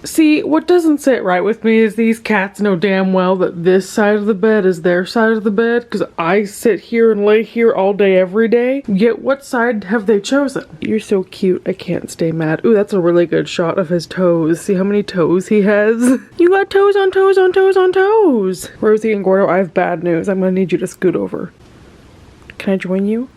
See, what doesn't sit right with me is these cats know damn well that this side of the bed is their side of the bed, because I sit here and lay here all day every day. Yet what side have they chosen? You're so cute, I can't stay mad. Ooh, that's a really good shot of his toes. See how many toes he has? You got toes on toes on toes on toes. Rosie and Gordo, I have bad news. I'm gonna need you to scoot over. Can I join you?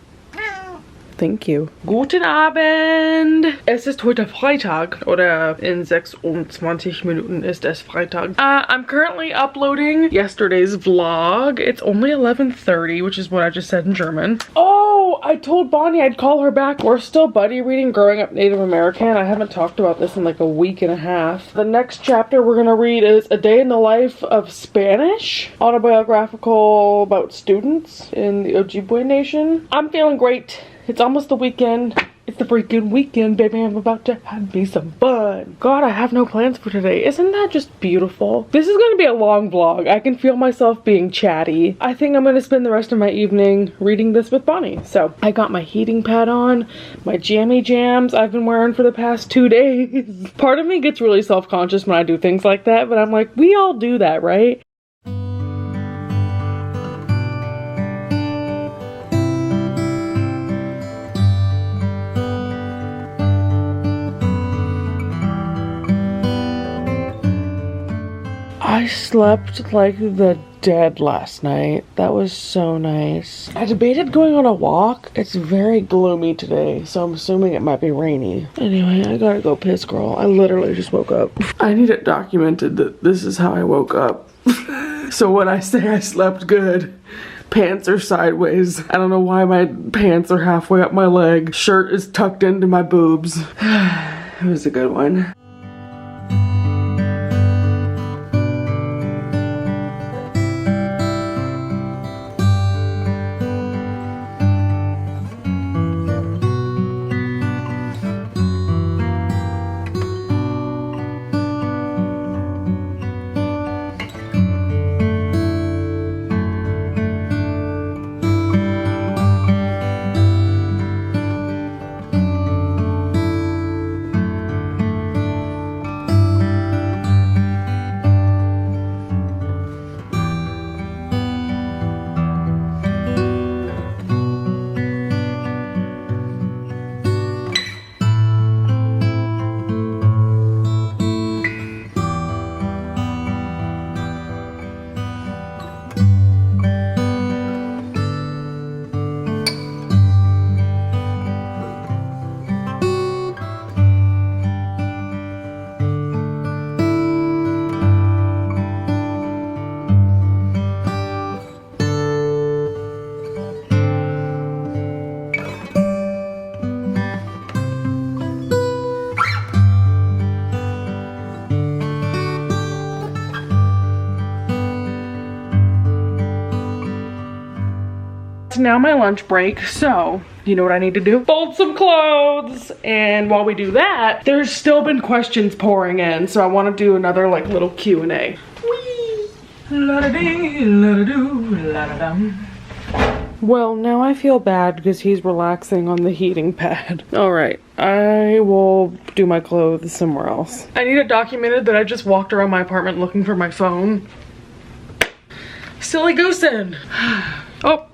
Thank you. Guten Abend! Es ist heute Freitag, oder in 26 Minuten ist es Freitag. I'm currently uploading yesterday's vlog. It's only 11:30, which is what I just said in German. Oh, I told Bonnie I'd call her back. We're still buddy reading Growing Up Native American. I haven't talked about this in like a week and a half. The next chapter we're gonna read is A Day in the Life of Spanish, autobiographical about students in the Ojibwe Nation. I'm feeling great. It's almost the weekend. It's the freaking weekend, baby. I'm about to have me some fun. God, I have no plans for today. Isn't that just beautiful? This is gonna be a long vlog. I can feel myself being chatty. I think I'm gonna spend the rest of my evening reading this with Bonnie. So I got my heating pad on, my jammy jams I've been wearing for the past 2 days. Part of me gets really self-conscious when I do things like that, but I'm like, we all do that, right? I slept like the dead last night. That was so nice. I debated going on a walk. It's very gloomy today, so I'm assuming it might be rainy. Anyway, I gotta go piss, girl. I literally just woke up. I need it documented that this is how I woke up. So when I say I slept good, pants are sideways. I don't know why my pants are halfway up my leg. Shirt is tucked into my boobs. It was a good one. Now my lunch break, so you know what I need to do? Fold some clothes. And while we do that, there's still been questions pouring in, so I want to do another like little Q&A. Well, now I feel bad because he's relaxing on the heating pad. All right, I will do my clothes somewhere else. I need it documented that I just walked around my apartment looking for my phone. Silly goosen. Oh.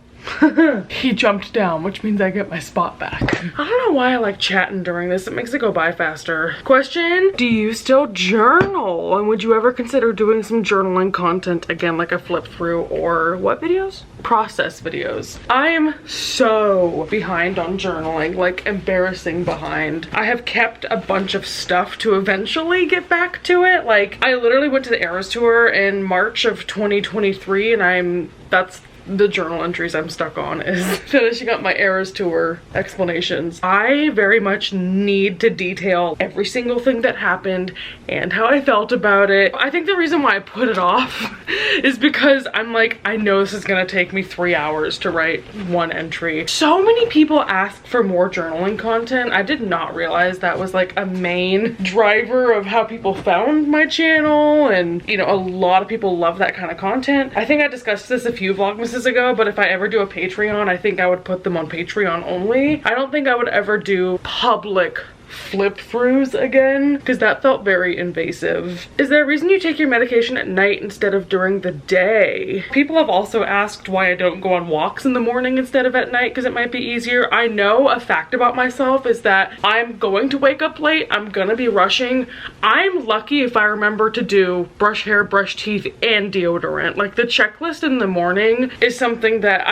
He jumped down, which means I get my spot back. I don't know why I like chatting during this. It makes it go by faster. Question: do you still journal? And would you ever consider doing some journaling content again, like a flip through or what videos? Process videos. I am so behind on journaling, like embarrassing behind. I have kept a bunch of stuff to eventually get back to it. Like I literally went to the Eras tour in March of 2023 and that's the journal entries I'm stuck on, is finishing up my Eras tour explanations. I very much need to detail every single thing that happened and how I felt about it. I think the reason why I put it off is because I'm like, I know this is gonna take me 3 hours to write one entry. So many people ask for more journaling content. I did not realize that was like a main driver of how people found my channel, and you know, a lot of people love that kind of content. I think I discussed this a few vlogmases ago, but if I ever do a Patreon, I think I would put them on Patreon only. I don't think I would ever do public flip throughs again, because that felt very invasive. Is there a reason you take your medication at night instead of during the day? People have also asked why I don't go on walks in the morning instead of at night, because it might be easier. I know a fact about myself is that I'm going to wake up late, I'm gonna be rushing. I'm lucky if I remember to do brush hair, brush teeth, and deodorant. Like, the checklist in the morning is something that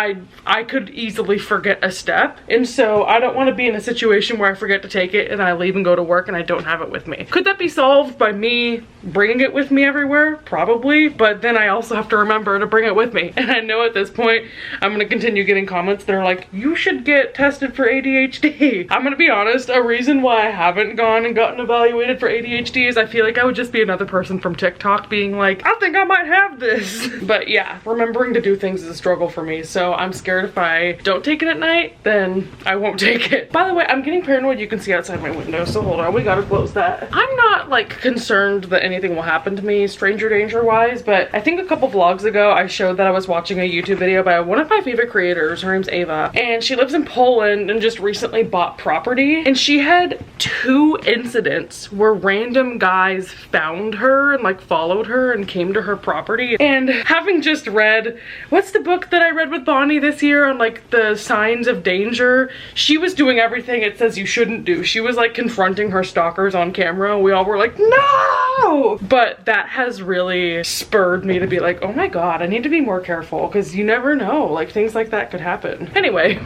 I could easily forget a step, and so I don't want to be in a situation where I forget to take it and I leave and go to work and I don't have it with me. Could that be solved by me bringing it with me everywhere? Probably, but then I also have to remember to bring it with me. And I know at this point I'm gonna continue getting comments that are like, you should get tested for ADHD. I'm gonna be honest, a reason why I haven't gone and gotten evaluated for ADHD is I feel like I would just be another person from TikTok being like, I think I might have this. But yeah, remembering to do things is a struggle for me, so I'm scared if I don't take it at night, then I won't take it. By the way, I'm getting paranoid. You can see outside my window, so hold on, we gotta close that. I'm not like concerned that anything will happen to me stranger danger wise, but I think a couple vlogs ago I showed that I was watching a YouTube video by one of my favorite creators. Her name's Ava, and she lives in Poland and just recently bought property, and she had 2 incidents where random guys found her and like followed her and came to her property. And having just read, what's the book that I read with Bonnie this year on like the signs of danger, she was doing everything it says you shouldn't do. She was like confronting her stalkers on camera. We all were like, no! But that has really spurred me to be like, oh my god, I need to be more careful, because you never know, like things like that could happen. Anyway,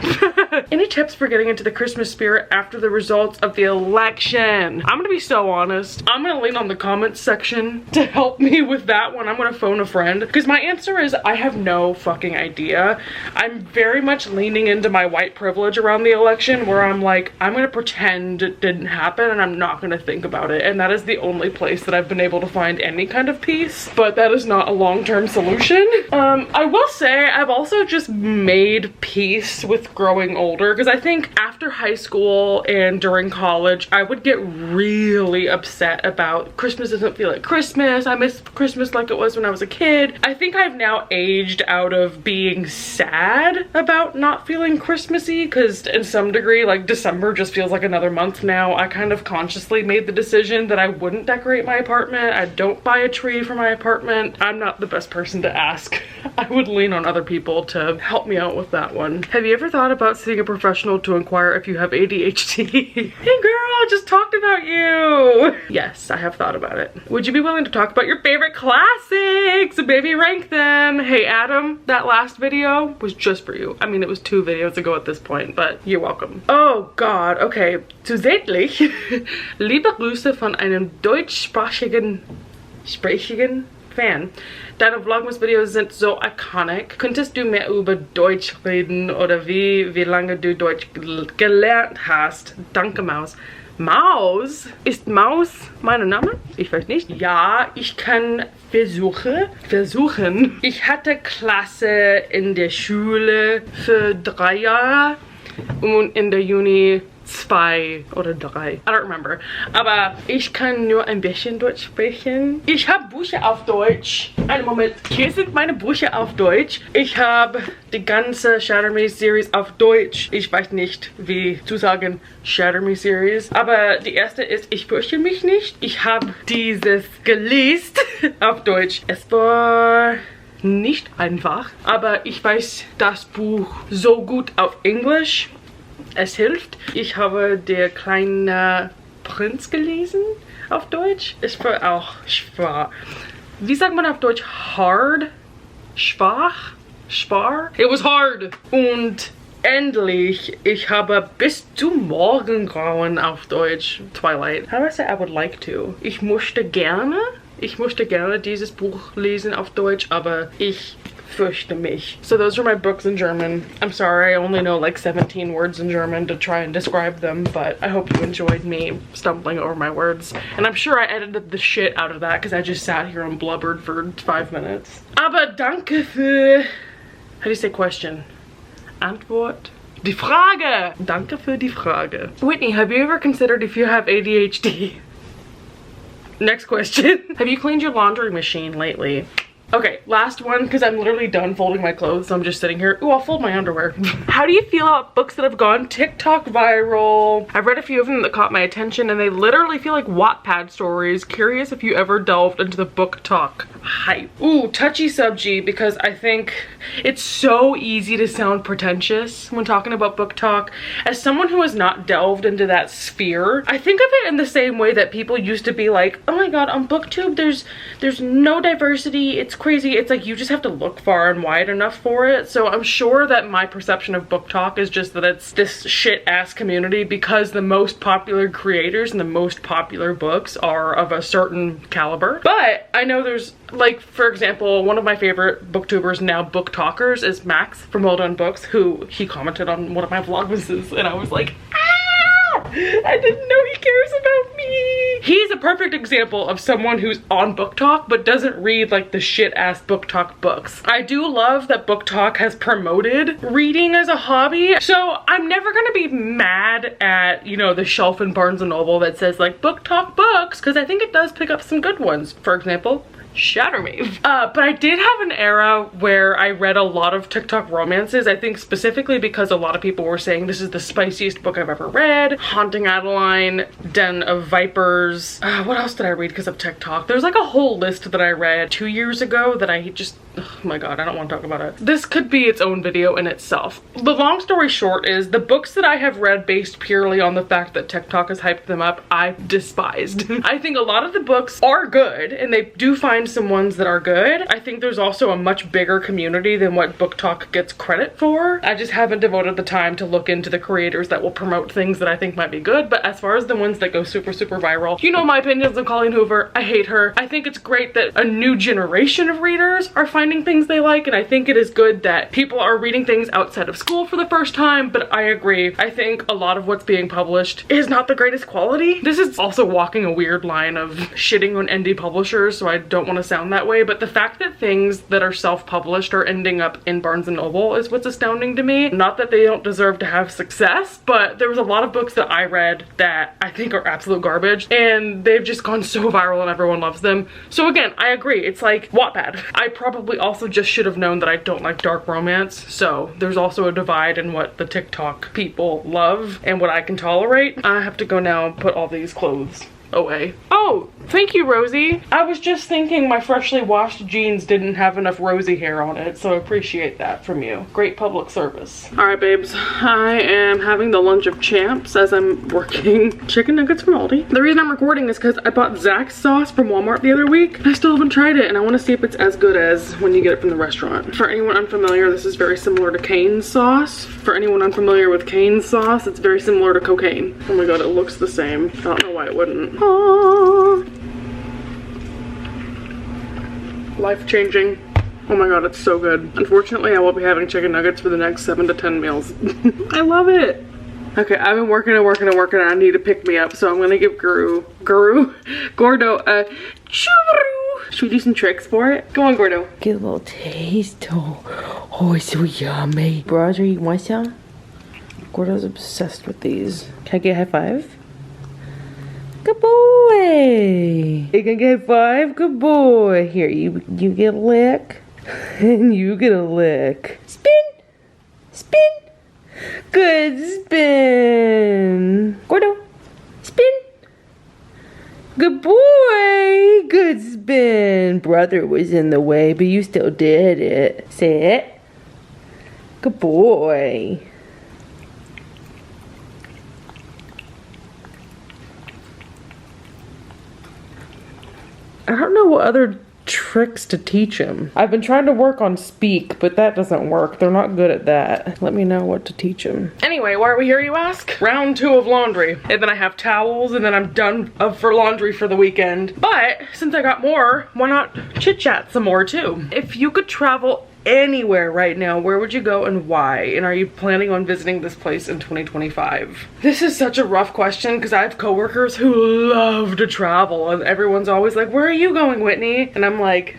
any tips for getting into the Christmas spirit after the results of the election? I'm gonna be so honest. I'm gonna lean on the comments section to help me with that one. I'm gonna phone a friend, because my answer is I have no fucking idea. I'm very much leaning into my white privilege around the election, where I'm like, I'm gonna pretend it didn't happen and I'm not gonna think about it. And that is the only place that I've been able to find any kind of peace, but that is not a long-term solution. I will say I've also just made peace with growing older, because I think after high school and during college I would get really upset about Christmas doesn't feel like Christmas, I miss Christmas like it was when I was a kid. I think I've now aged out of being sad about not feeling Christmassy, because in some degree like December just feels like another month now. I kind of consciously made the decision that I wouldn't decorate my apartment. I don't buy a tree for my apartment. I'm not the best person to ask. I would lean on other people to help me out with that one. Have you ever thought about seeing a professional to inquire if you have ADHD? Hey girl, I just talked about you. Yes, I have thought about it. Would you be willing to talk about your favorite classics? Maybe rank them. Hey Adam, that last video was just for you. I mean, it was 2 videos ago at this point, but you're welcome. Oh god, okay. Zusätzlich, liebe Grüße von einem deutschsprachigen Fan. Deine Vlogmas-Videos sind so iconic. Könntest du mehr über Deutsch reden oder wie lange du Deutsch gelernt hast? Danke, Maus. Maus? Ist Maus mein Name? Ich weiß nicht. Ja, ich kann versuchen. Ich hatte Klasse in der Schule für 3 Jahre und in der Uni 2 oder 3. I don't remember. Aber ich kann nur ein bisschen Deutsch sprechen. Ich habe Bücher auf Deutsch. Einen Moment. Hier sind meine Bücher auf Deutsch. Ich habe die ganze Shatter Me Series auf Deutsch. Ich weiß nicht, wie zu sagen Shatter Me Series. Aber die erste ist Ich fürchte mich nicht. Ich habe dieses gelesen auf Deutsch. Es war nicht einfach. Aber ich weiß das Buch so gut auf Englisch. Es hilft. Ich habe Der kleine Prinz gelesen auf Deutsch. Es war auch schwer. Wie sagt man auf Deutsch? Hard? Schwach? Spar? It was hard. Und endlich, ich habe Bis zum Morgengrauen auf Deutsch. Twilight. How do I say I would like to? Ich möchte gerne dieses Buch lesen auf Deutsch, aber ich fürchte mich. So those are my books in German. I'm sorry, I only know like 17 words in German to try and describe them, but I hope you enjoyed me stumbling over my words. And I'm sure I edited the shit out of that because I just sat here and blubbered for 5 minutes. Aber danke für... How do you say question? Antwort? Die Frage! Danke für die Frage. Whitney, have you ever considered if you have ADHD? Next question. Have you cleaned your laundry machine lately? Okay, last one, because I'm literally done folding my clothes, so I'm just sitting here. Ooh, I'll fold my underwear. How do you feel about books that have gone TikTok viral? I've read a few of them that caught my attention, and they literally feel like Wattpad stories. Curious if you ever delved into the book talk hype. Ooh, touchy subject, because I think it's so easy to sound pretentious when talking about book talk. As someone who has not delved into that sphere, I think of it in the same way that people used to be like, oh my god, on booktube there's no diversity, it's crazy. It's like you just have to look far and wide enough for it. So I'm sure that my perception of book talk is just that it's this shit ass community because the most popular creators and the most popular books are of a certain caliber. But I know there's, like, for example, one of my favorite booktubers now, book talkers, is Max from Well Done Books, who he commented on one of my vlogmases, and I was like, ah! I didn't know he cares about me. He's a perfect example of someone who's on book talk but doesn't read like the shit ass book talk books. I do love that book talk has promoted reading as a hobby, so I'm never gonna be mad at, you know, the shelf in Barnes & Noble that says like book talk books, because I think it does pick up some good ones. For example, Shatter Me. But I did have an era where I read a lot of TikTok romances, I think specifically because a lot of people were saying this is the spiciest book I've ever read. Haunting Adeline, Den of Vipers. What else did I read because of TikTok? There's like a whole list that I read 2 years ago that I just, oh my god, I don't want to talk about it. This could be its own video in itself. The long story short is the books that I have read based purely on the fact that TikTok has hyped them up, I despised. I think a lot of the books are good and they do find some ones that are good. I think there's also a much bigger community than what book talk gets credit for. I just haven't devoted the time to look into the creators that will promote things that I think might be good. But as far as the ones that go super viral, you know my opinions on Colleen Hoover. I hate her. I think it's great that a new generation of readers are finding things they like, and I think it is good that people are reading things outside of school for the first time. But I agree, I think a lot of what's being published is not the greatest quality. This is also walking a weird line of shitting on indie publishers, so I don't want to sound that way, but the fact that things that are self-published are ending up in Barnes & Noble is what's astounding to me. Not that they don't deserve to have success, but there was a lot of books that I read that I think are absolute garbage, and they've just gone so viral and everyone loves them. So again, I agree, it's like Wattpad. I probably also just should have known that I don't like dark romance, so there's also a divide in what the TikTok people love and what I can tolerate. I have to go now put all these clothes away. Oh, thank you, Rosie. I was just thinking my freshly washed jeans didn't have enough Rosie hair on it, so I appreciate that from you. Great public service. All right, babes, I am having the lunch of champs as I'm working chicken nuggets from Aldi. The reason I'm recording is because I bought Zach's sauce from Walmart the other week, and I still haven't tried it, and I want to see if it's as good as when you get it from the restaurant. For anyone unfamiliar, this is very similar to Cane's sauce. For anyone unfamiliar with Cane's sauce, it's very similar to cocaine. Oh my god, it looks the same. I don't know why it wouldn't. Aww. Life-changing. Oh my god, it's so good. Unfortunately, I will be having chicken nuggets for the next 7 to 10 meals. I love it. Okay, I've been working and I need to pick me up, so I'm gonna give Gordo a churro. Should we do some tricks for it? Go on, Gordo. Get a little taste. Oh, it's so yummy. Roger, you want some? Gordo's obsessed with these. Can I get a high five? Good boy. You can get 5? Good boy. Here, you get a lick. And you get a lick. Spin. Spin. Good spin. Gordo. Spin. Good boy. Good spin. Brother was in the way, but you still did it. Sit. Good boy. I don't know what other tricks to teach him. I've been trying to work on speak, but that doesn't work. They're not good at that. Let me know what to teach him. Anyway, why are we here, you ask? Round 2 of laundry. And then I have towels, and then I'm done for laundry for the weekend. But since I got more, why not chit chat some more too? If you could travel anywhere right now, where would you go and why? And are you planning on visiting this place in 2025? This is such a rough question because I have coworkers who love to travel and everyone's always like, where are you going, Whitney? And I'm like,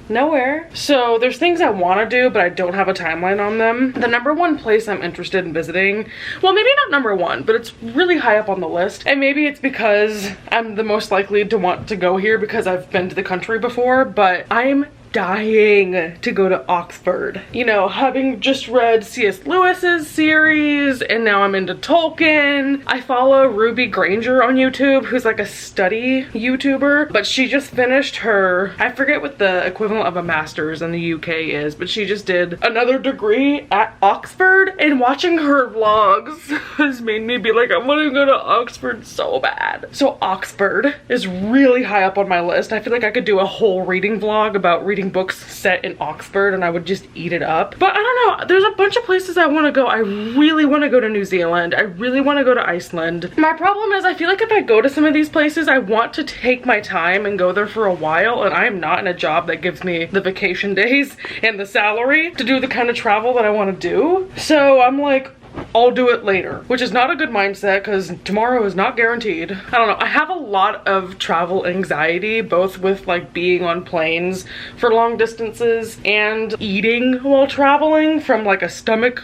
Nowhere. So there's things I want to do, but I don't have a timeline on them. The number one place I'm interested in visiting, well, maybe not number one, but it's really high up on the list. And maybe it's because I'm the most likely to want to go here because I've been to the country before, but I'm dying to go to Oxford. You know, having just read C.S. Lewis's series and now I'm into Tolkien. I follow Ruby Granger on YouTube, who's like a study YouTuber, but she just finished her, I forget what the equivalent of a master's in the UK is, but she just did another degree at Oxford, and watching her vlogs has made me be like, I want to go to Oxford so bad. So Oxford is really high up on my list. I feel like I could do a whole reading vlog about reading books set in Oxford and I would just eat it up. But I don't know, there's a bunch of places I want to go. I really want to go to New Zealand. I really want to go to Iceland. My problem is I feel like if I go to some of these places, I want to take my time and go there for a while, and I am not in a job that gives me the vacation days and the salary to do the kind of travel that I want to do. So I'm like, I'll do it later, which is not a good mindset because tomorrow is not guaranteed. I don't know. I have a lot of travel anxiety, both with like being on planes for long distances and eating while traveling from like a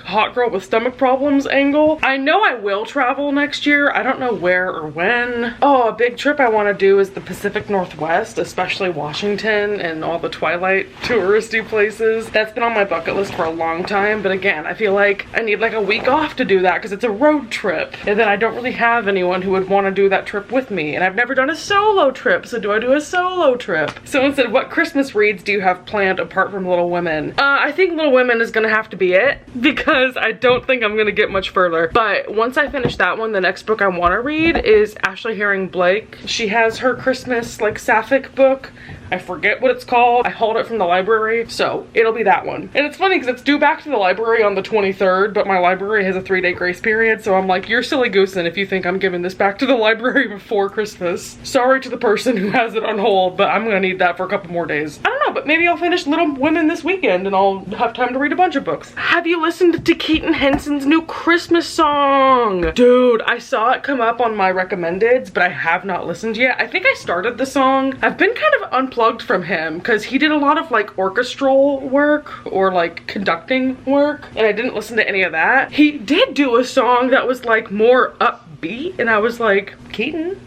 hot girl with stomach problems angle. I know I will travel next year. I don't know where or when. Oh, a big trip I want to do is the Pacific Northwest, especially Washington and all the Twilight touristy places. That's been on my bucket list for a long time, but again, I feel like I need like a week off to do that because it's a road trip, and then I don't really have anyone who would want to do that trip with me, and I've never done a solo trip, so do I do a solo trip? Someone said, what Christmas reads do you have planned apart from Little Women? I think Little Women is gonna have to be it because I don't think I'm gonna get much further, but once I finish that one, the next book I want to read is Ashley Herring Blake. She has her Christmas like sapphic book. I forget what it's called. I hauled it from the library, so it'll be that one. And it's funny because it's due back to the library on the 23rd, but my library has a 3-day grace period, so I'm like, you're silly goosing if you think I'm giving this back to the library before Christmas. Sorry to the person who has it on hold, but I'm gonna need that for a couple more days. I don't know, but maybe I'll finish Little Women this weekend and I'll have time to read a bunch of books. Have you listened to Keaton Henson's new Christmas song? Dude, I saw it come up on my recommendeds, but I have not listened yet. I think I started the song. I've been kind of unplugged from him because he did a lot of like orchestral work or like conducting work, and I didn't listen to any of that. He did do a song that was like more upbeat, and I was like, Keaton,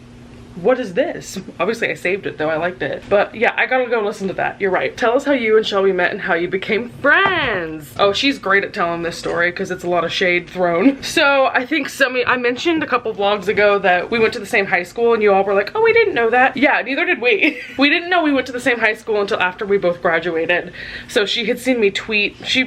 what is this? Obviously I saved it though, I liked it. But yeah, I gotta go listen to that. You're right. Tell us how you and Shelby met and how you became friends. Oh, she's great at telling this story because it's a lot of shade thrown. So I think I mentioned a couple vlogs ago that we went to the same high school and you all were like, oh, we didn't know that. Yeah, neither did we. We didn't know we went to the same high school until after we both graduated. So she had seen me tweet. She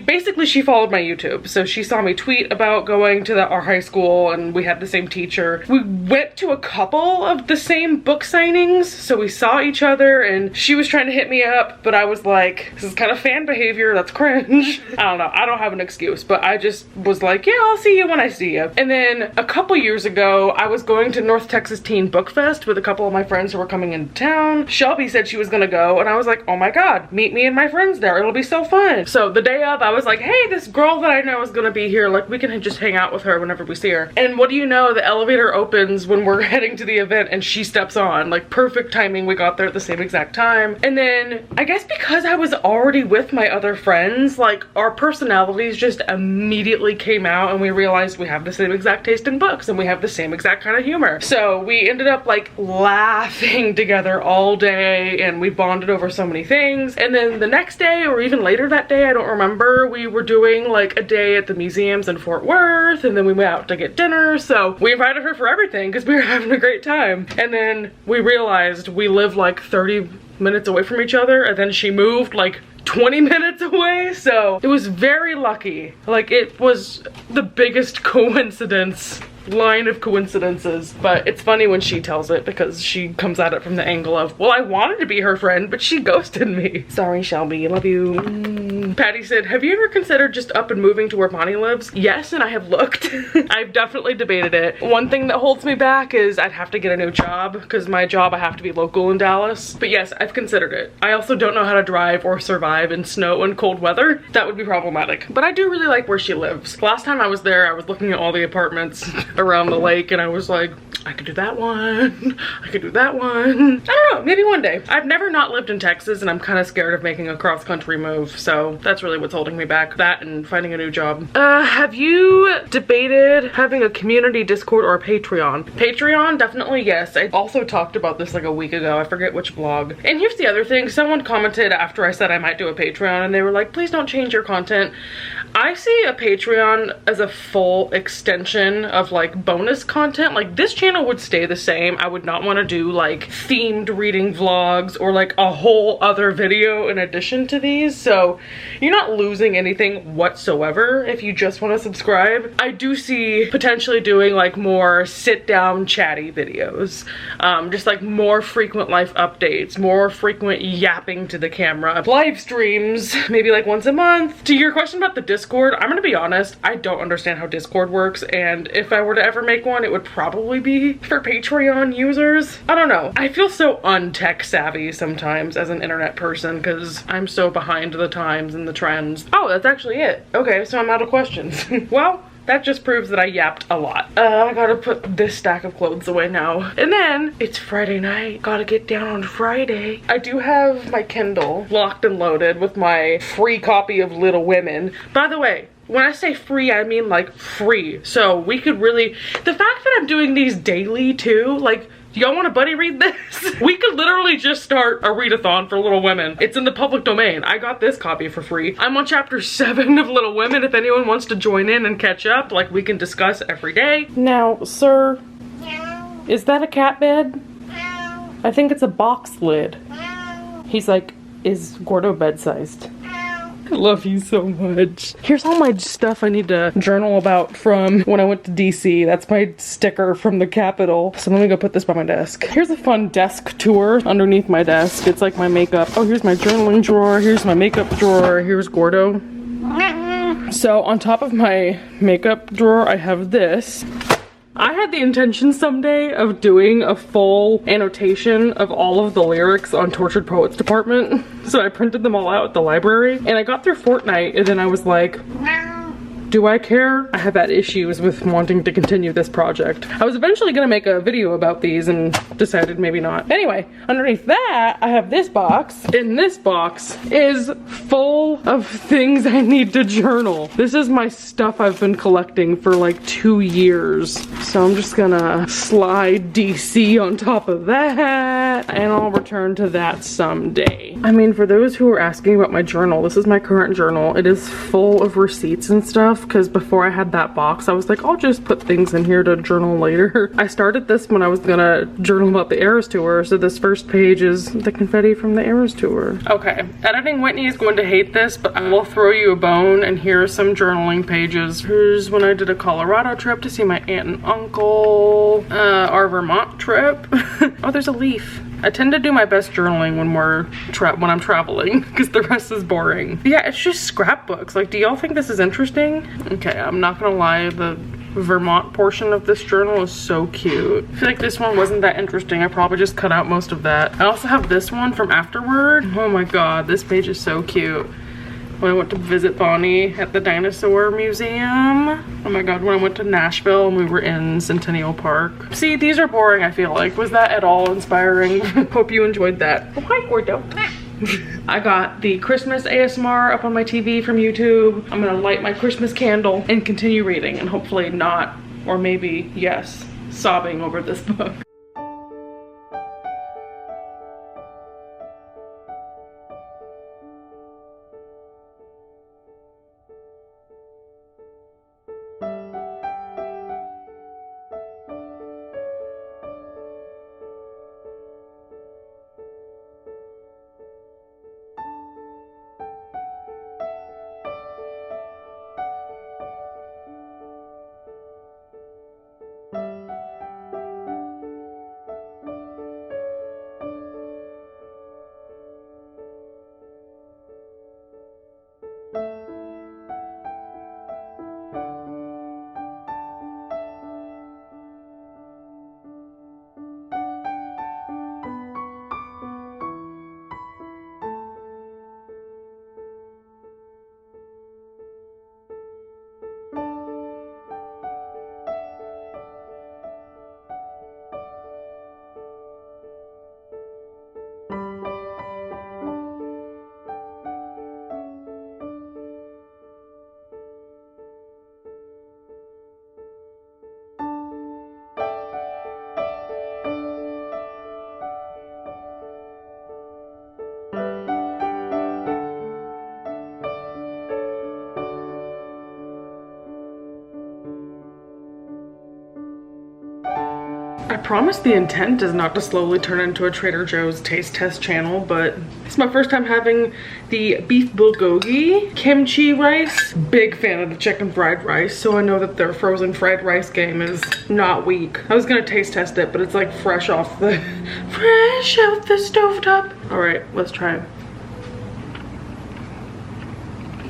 followed my YouTube. So she saw me tweet about going to our high school and we had the same teacher. We went to a couple of the same book signings, so we saw each other and she was trying to hit me up, but I was like, this is kind of fan behavior, that's cringe. I don't know, I don't have an excuse, but I just was like, yeah, I'll see you when I see you. And then a couple years ago, I was going to North Texas Teen Book Fest with a couple of my friends who were coming into town. Shelby said she was gonna go, and I was like, oh my god, meet me and my friends there, it'll be so fun. So the day of, I was like, hey, this girl that I know is gonna be here, like we can just hang out with her whenever we see her. And what do you know, the elevator opens when we're heading to the event and she steps on. Like perfect timing, we got there at the same exact time. And then I guess because I was already with my other friends, like our personalities just immediately came out and we realized we have the same exact taste in books and we have the same exact kind of humor. So we ended up like laughing together all day and we bonded over so many things. And then the next day or even later that day, I don't remember, we were doing like a day at the museums in Fort Worth, and then we went out to get dinner. So we invited her for everything because we were having a great time. And then we realized we live like 30 minutes away from each other, and then she moved like 20 minutes away, so it was very lucky. Like it was the biggest coincidence, line of coincidences. But it's funny when she tells it because she comes at it from the angle of, well, I wanted to be her friend, but she ghosted me. Sorry, Shelby, love you. Patty said, have you ever considered just up and moving to where Bonnie lives? Yes, and I have looked. I've definitely debated it. One thing that holds me back is I'd have to get a new job, because my job I have to be local in Dallas. But yes, I've considered it. I also don't know how to drive or survive in snow and cold weather. That would be problematic. But I do really like where she lives. Last time I was there, I was looking at all the apartments around the lake and I was like, I could do that one. I could do that one. I don't know, maybe one day. I've never not lived in Texas and I'm kind of scared of making a cross-country move. So that's really what's holding me back. That and finding a new job. Have you debated having a community Discord or a Patreon? Patreon, definitely yes. I also talked about this like a week ago. I forget which vlog. And here's the other thing. Someone commented after I said I might do a Patreon and they were like, please don't change your content. I see a Patreon as a full extension of like bonus content. Like this channel would stay the same. I would not want to do like themed reading vlogs or like a whole other video in addition to these. So you're not losing anything whatsoever if you just want to subscribe. I do see potentially doing like more sit down chatty videos. Just like more frequent life updates, more frequent yapping to the camera, live streams, maybe like once a month. To your question about the Discord, I'm gonna be honest, I don't understand how Discord works, and if I were to ever make one, it would probably be for Patreon users. I don't know. I feel so untech savvy sometimes as an internet person because I'm so behind the times and the trends. Oh, that's actually it. Okay, so I'm out of questions. Well, that just proves that I yapped a lot. I gotta put this stack of clothes away now. And then it's Friday night. Gotta get down on Friday. I do have my Kindle locked and loaded with my free copy of Little Women. By the way, when I say free, I mean like free. So we could really, the fact that I'm doing these daily too, like, do y'all want to buddy read this? We could literally just start a readathon for Little Women. It's in the public domain. I got this copy for free. I'm on chapter 7 of Little Women. If anyone wants to join in and catch up, like we can discuss every day. Now, sir, is that a cat bed? I think it's a box lid. He's like, is Gordo bed-sized? I love you so much. Here's all my stuff I need to journal about from when I went to DC. That's my sticker from the Capitol. So let me go put this by my desk. Here's a fun desk tour underneath my desk. It's like my makeup. Oh, here's my journaling drawer. Here's my makeup drawer. Here's Gordo. So on top of my makeup drawer, I have this. I had the intention someday of doing a full annotation of all of the lyrics on Tortured Poets Department. So I printed them all out at the library and I got through Fortnite and then I was like, do I care? I have had issues with wanting to continue this project. I was eventually gonna make a video about these and decided maybe not. Anyway, underneath that, I have this box. And this box is full of things I need to journal. This is my stuff I've been collecting for like 2 years. So I'm just gonna slide DC on top of that and I'll return to that someday. I mean, for those who are asking about my journal, this is my current journal. It is full of receipts and stuff because before I had that box, I was like, I'll just put things in here to journal later. I started this when I was gonna journal about the Eras Tour, so this first page is the confetti from the Eras Tour. Okay, editing Whitney is going to hate this, but I will throw you a bone, and here are some journaling pages. Here's when I did a Colorado trip to see my aunt and uncle, our Vermont trip. Oh, there's a leaf. I tend to do my best journaling when I'm traveling because the rest is boring. Yeah, it's just scrapbooks. Like, do y'all think this is interesting? Okay, I'm not gonna lie, the Vermont portion of this journal is so cute. I feel like this one wasn't that interesting. I probably just cut out most of that. I also have this one from afterward. Oh my god, this page is so cute. When I went to visit Bonnie at the dinosaur museum. Oh my god, when I went to Nashville and we were in Centennial Park. See, these are boring, I feel like. Was that at all inspiring? Hope you enjoyed that. Oh, hi, Gordo. I got the Christmas ASMR up on my TV from YouTube. I'm gonna light my Christmas candle and continue reading and hopefully not, or maybe yes, sobbing over this book. I promise the intent is not to slowly turn into a Trader Joe's taste test channel, but it's my first time having the beef bulgogi kimchi rice. Big fan of the chicken fried rice, so I know that their frozen fried rice game is not weak. I was gonna taste test it, but it's like fresh off the stovetop. All right, let's try it.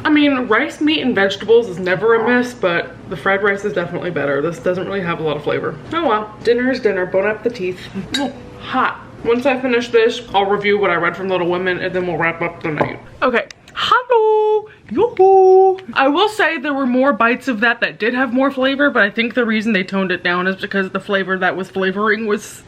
I mean, rice, meat, and vegetables is never a miss, but the fried rice is definitely better. This doesn't really have a lot of flavor. Oh well, dinner is dinner, bon appetit. Oh, hot. Once I finish this, I'll review what I read from Little Women, and then we'll wrap up the night. Okay, hello, yoo-hoo. I will say there were more bites of that did have more flavor, but I think the reason they toned it down is because the flavor that was flavoring was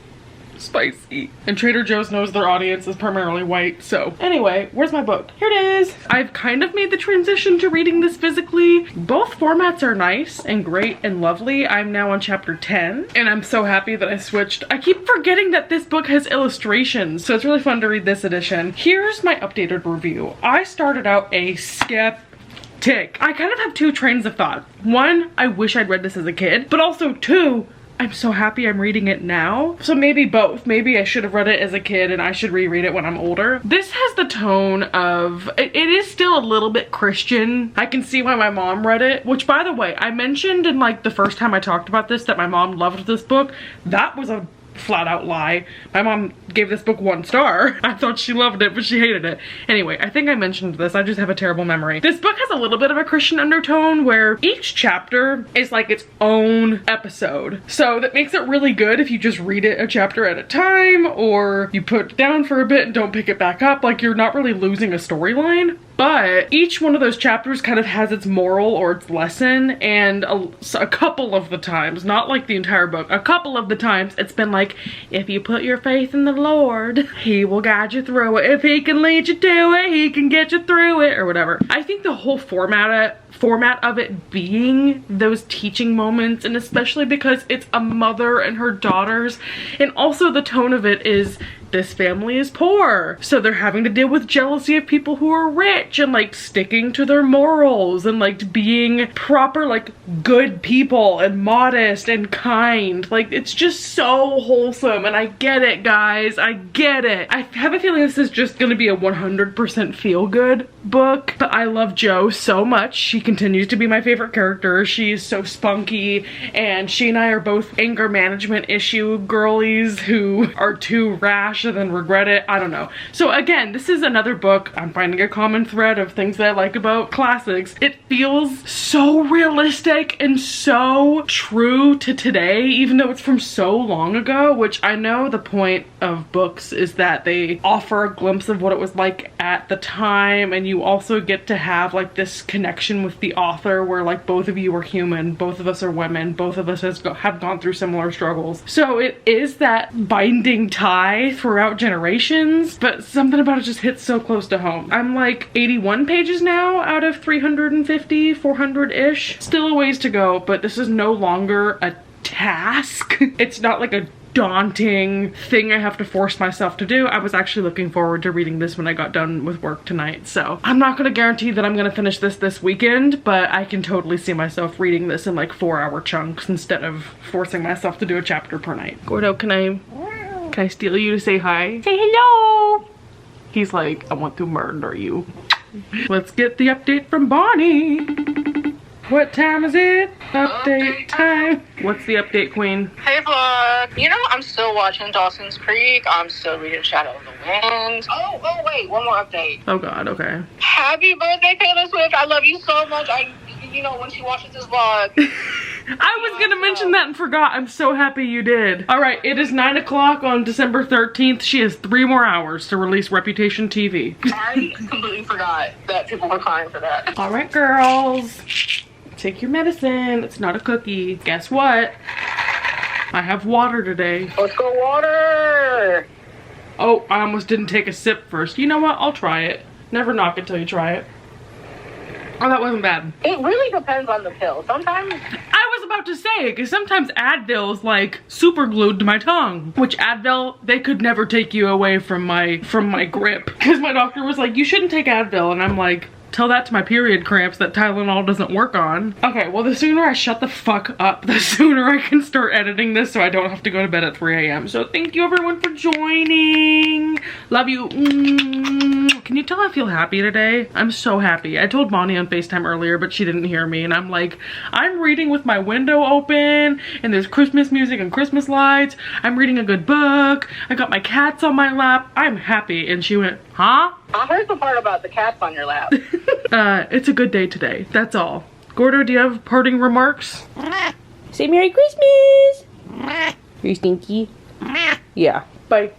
spicy. And Trader Joe's knows their audience is primarily white, so. Anyway, where's my book? Here it is. I've kind of made the transition to reading this physically. Both formats are nice and great and lovely. I'm now on chapter 10, and I'm so happy that I switched. I keep forgetting that this book has illustrations, so it's really fun to read this edition. Here's my updated review. I started out a skeptic. I kind of have two trains of thought. One, I wish I'd read this as a kid, but also two, I'm so happy I'm reading it now. So maybe both. Maybe I should have read it as a kid and I should reread it when I'm older. This has the tone of, it is still a little bit Christian. I can see why my mom read it, which by the way, I mentioned in like the first time I talked about this that my mom loved this book. That was a flat out lie. My mom gave this book 1 star. I thought she loved it, but she hated it. Anyway, I think I mentioned this. I just have a terrible memory. This book has a little bit of a Christian undertone where each chapter is like its own episode. So that makes it really good if you just read it a chapter at a time, or you put it down for a bit and don't pick it back up. Like, you're not really losing a storyline. But each one of those chapters kind of has its moral or its lesson, and a couple of the times, not like the entire book, a couple of the times it's been like, if you put your faith in the Lord, he will guide you through it. If he can lead you to it, he can get you through it, or whatever. I think the whole format of it being those teaching moments, and especially because it's a mother and her daughters, and also the tone of it is, this family is poor, so they're having to deal with jealousy of people who are rich, and like sticking to their morals, and like being proper, like good people, and modest and kind. Like, it's just so wholesome, and I get it, guys. I get it. I have a feeling this is just gonna be a 100% feel-good book, but I love Jo so much. She continues to be my favorite character. She's so spunky, and she and I are both anger management issue girlies who are too rash and then regret it. I don't know. So again, this is another book. I'm finding a common thread of things that I like about classics. It feels so realistic and so true to today, even though it's from so long ago, which I know the point of books is that they offer a glimpse of what it was like at the time, and you also get to have like this connection with the author where like both of you are human, both of us are women, both of us have gone through similar struggles. So it is that binding tie throughout generations, but something about it just hits so close to home. I'm like 81 pages now out of 350, 400-ish. Still a ways to go, but this is no longer a task. It's not like a daunting thing I have to force myself to do. I was actually looking forward to reading this when I got done with work tonight, so I'm not gonna guarantee that I'm gonna finish this weekend, but I can totally see myself reading this in like 4-hour chunks instead of forcing myself to do a chapter per night. Gordo, can I steal you to say hi? Say hello! He's like, I want to murder you. Let's get the update from Bonnie. What time is it? Update time. What's the update, queen? Hey vlog. You know, I'm still watching Dawson's Creek. I'm still reading Shadow of the Wind. Oh wait, one more update. Oh god, okay. Happy birthday, Taylor Swift. I love you so much. You know, when she watches this vlog. I was gonna mention that and forgot. I'm so happy you did. All right, it is 9 o'clock on December 13th. She has 3 more hours to release Reputation TV. I completely forgot that people were crying for that. All right, girls. Take your medicine. It's not a cookie. Guess what? I have water today. Let's go water. Oh, I almost didn't take a sip first. You know what? I'll try it. Never knock it till you try it. Oh, that wasn't bad. It really depends on the pill. Sometimes. I was about to say, because sometimes Advil's like super glued to my tongue. Which Advil, they could never take you away from my grip. Because my doctor was like, you shouldn't take Advil. And I'm like, Tell that to my period cramps that Tylenol doesn't work on. Okay, well the sooner I shut the fuck up, the sooner I can start editing this so I don't have to go to bed at 3 a.m. So thank you everyone for joining. Love you. Can you tell I feel happy today? I'm so happy. I told Bonnie on FaceTime earlier, but she didn't hear me. And I'm like, I'm reading with my window open and there's Christmas music and Christmas lights. I'm reading a good book. I got my cats on my lap. I'm happy. And she went, huh? I heard the part about the cats on your lap. It's a good day today. That's all. Gordo, do you have parting remarks? Say Merry Christmas! You stinky? Yeah. Bye.